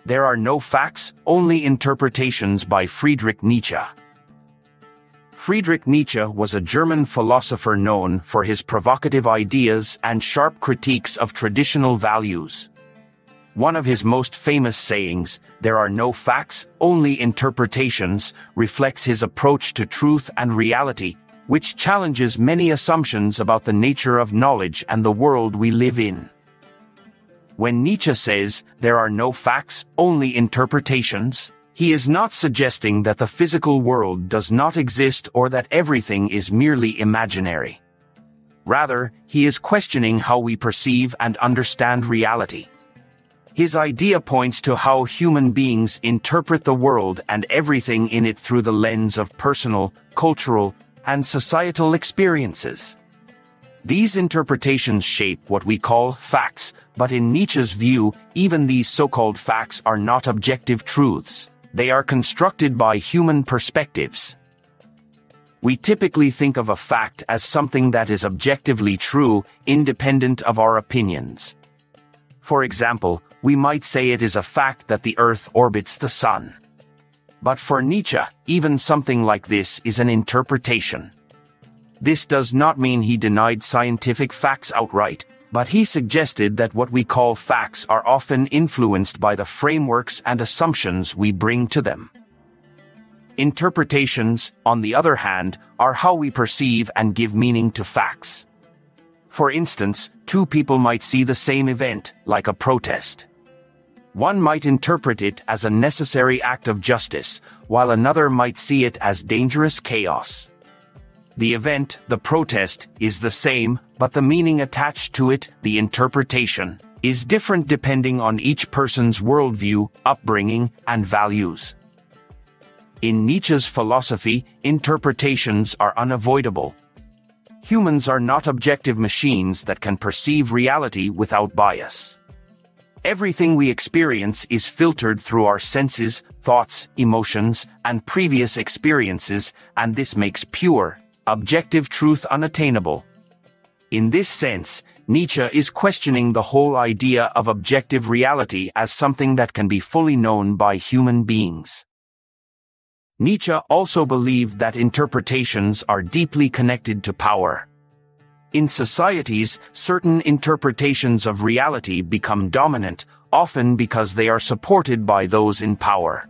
There Are No Facts, Only Interpretations by Friedrich Nietzsche. Friedrich Nietzsche was a German philosopher known for his provocative ideas and sharp critiques of traditional values. One of his most famous sayings, "There are no facts, only interpretations," reflects his approach to truth and reality, which challenges many assumptions about the nature of knowledge and the world we live in. When Nietzsche says, "There are no facts, only interpretations," he is not suggesting that the physical world does not exist or that everything is merely imaginary. Rather, he is questioning how we perceive and understand reality. His idea points to how human beings interpret the world and everything in it through the lens of personal, cultural, and societal experiences. These interpretations shape what we call facts, but in Nietzsche's view, even these so-called facts are not objective truths. They are constructed by human perspectives. We typically think of a fact as something that is objectively true, independent of our opinions. For example, we might say it is a fact that the Earth orbits the Sun. But for Nietzsche, even something like this is an interpretation. This does not mean he denied scientific facts outright, but he suggested that what we call facts are often influenced by the frameworks and assumptions we bring to them. Interpretations, on the other hand, are how we perceive and give meaning to facts. For instance, two people might see the same event, like a protest. One might interpret it as a necessary act of justice, while another might see it as dangerous chaos. The event, the protest, is the same, but the meaning attached to it, the interpretation, is different depending on each person's worldview, upbringing, and values. In Nietzsche's philosophy, interpretations are unavoidable. Humans are not objective machines that can perceive reality without bias. Everything we experience is filtered through our senses, thoughts, emotions, and previous experiences, and this makes pure, objective truth unattainable. In this sense, Nietzsche is questioning the whole idea of objective reality as something that can be fully known by human beings. Nietzsche also believed that interpretations are deeply connected to power. In societies, certain interpretations of reality become dominant, often because they are supported by those in power.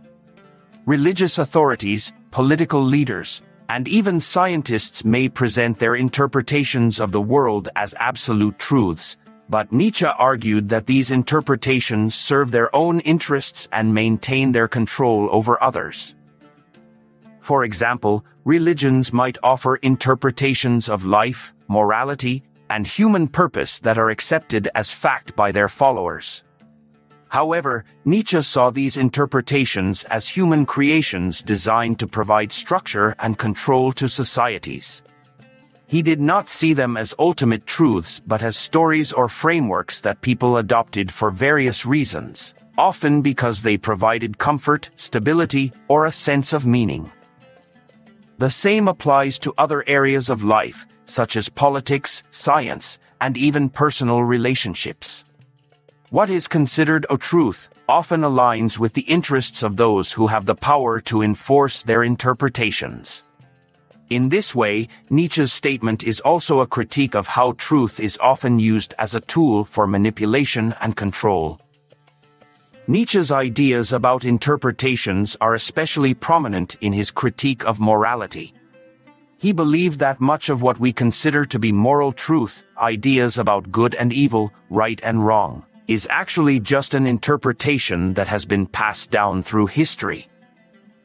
Religious authorities, political leaders, and even scientists may present their interpretations of the world as absolute truths, but Nietzsche argued that these interpretations serve their own interests and maintain their control over others. For example, religions might offer interpretations of life, morality, and human purpose that are accepted as fact by their followers. However, Nietzsche saw these interpretations as human creations designed to provide structure and control to societies. He did not see them as ultimate truths but as stories or frameworks that people adopted for various reasons, often because they provided comfort, stability, or a sense of meaning. The same applies to other areas of life, such as politics, science, and even personal relationships. What is considered a truth often aligns with the interests of those who have the power to enforce their interpretations. In this way, Nietzsche's statement is also a critique of how truth is often used as a tool for manipulation and control. Nietzsche's ideas about interpretations are especially prominent in his critique of morality. He believed that much of what we consider to be moral truth, ideas about good and evil, right and wrong, is actually just an interpretation that has been passed down through history.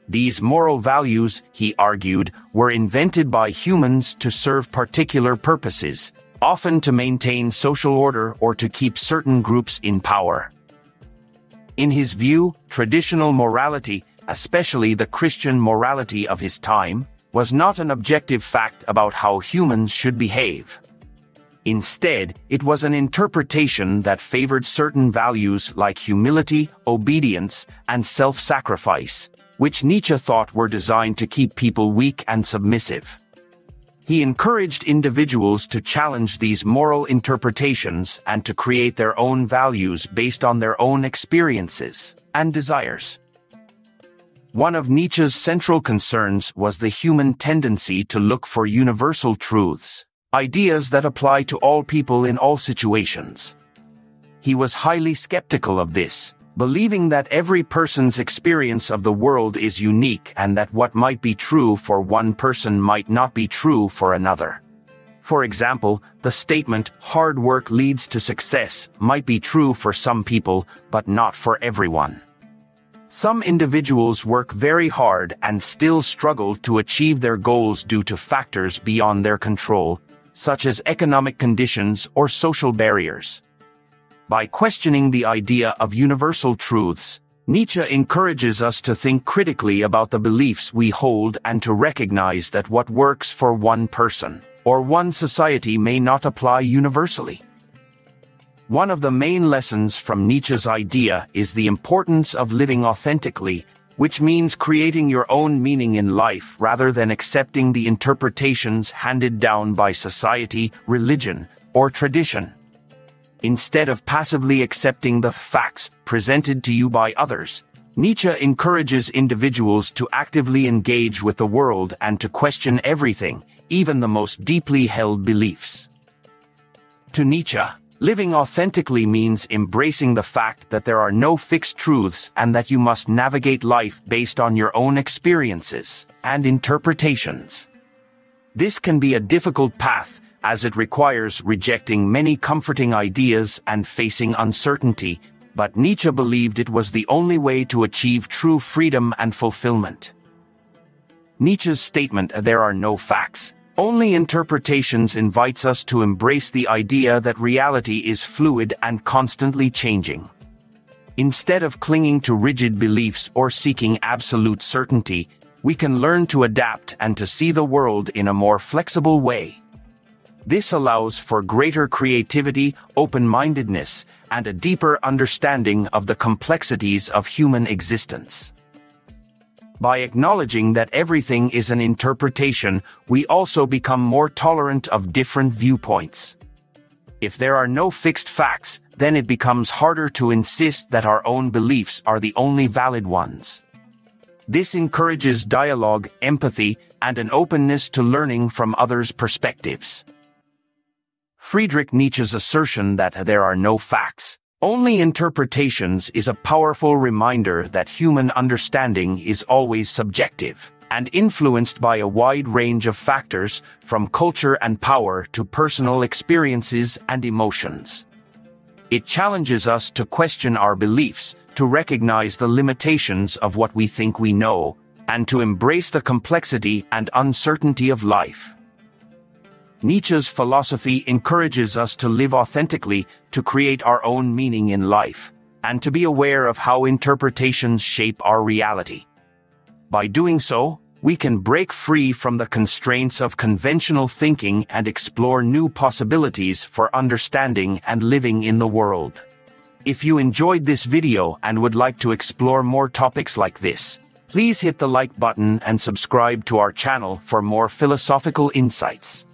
These moral values, he argued, were invented by humans to serve particular purposes, often to maintain social order or to keep certain groups in power. In his view, traditional morality, especially the Christian morality of his time, was not an objective fact about how humans should behave. Instead, it was an interpretation that favored certain values like humility, obedience, and self-sacrifice, which Nietzsche thought were designed to keep people weak and submissive. He encouraged individuals to challenge these moral interpretations and to create their own values based on their own experiences and desires. One of Nietzsche's central concerns was the human tendency to look for universal truths, ideas that apply to all people in all situations. He was highly skeptical of this, believing that every person's experience of the world is unique and that what might be true for one person might not be true for another. For example, the statement, "hard work leads to success," might be true for some people, but not for everyone. Some individuals work very hard and still struggle to achieve their goals due to factors beyond their control, such as economic conditions or social barriers. By questioning the idea of universal truths, Nietzsche encourages us to think critically about the beliefs we hold and to recognize that what works for one person or one society may not apply universally. One of the main lessons from Nietzsche's idea is the importance of living authentically, which means creating your own meaning in life rather than accepting the interpretations handed down by society, religion, or tradition. Instead of passively accepting the facts presented to you by others, Nietzsche encourages individuals to actively engage with the world and to question everything, even the most deeply held beliefs. To Nietzsche, living authentically means embracing the fact that there are no fixed truths and that you must navigate life based on your own experiences and interpretations. This can be a difficult path, as it requires rejecting many comforting ideas and facing uncertainty, but Nietzsche believed it was the only way to achieve true freedom and fulfillment. Nietzsche's statement, "there are no facts, only interpretations," invites us to embrace the idea that reality is fluid and constantly changing. Instead of clinging to rigid beliefs or seeking absolute certainty, we can learn to adapt and to see the world in a more flexible way. This allows for greater creativity, open-mindedness, and a deeper understanding of the complexities of human existence. By acknowledging that everything is an interpretation, we also become more tolerant of different viewpoints. If there are no fixed facts, then it becomes harder to insist that our own beliefs are the only valid ones. This encourages dialogue, empathy, and an openness to learning from others' perspectives. Friedrich Nietzsche's assertion that there are no facts, only interpretations is a powerful reminder that human understanding is always subjective and influenced by a wide range of factors, from culture and power to personal experiences and emotions. It challenges us to question our beliefs, to recognize the limitations of what we think we know, and to embrace the complexity and uncertainty of life. Nietzsche's philosophy encourages us to live authentically, to create our own meaning in life, and to be aware of how interpretations shape our reality. By doing so, we can break free from the constraints of conventional thinking and explore new possibilities for understanding and living in the world. If you enjoyed this video and would like to explore more topics like this, please hit the like button and subscribe to our channel for more philosophical insights.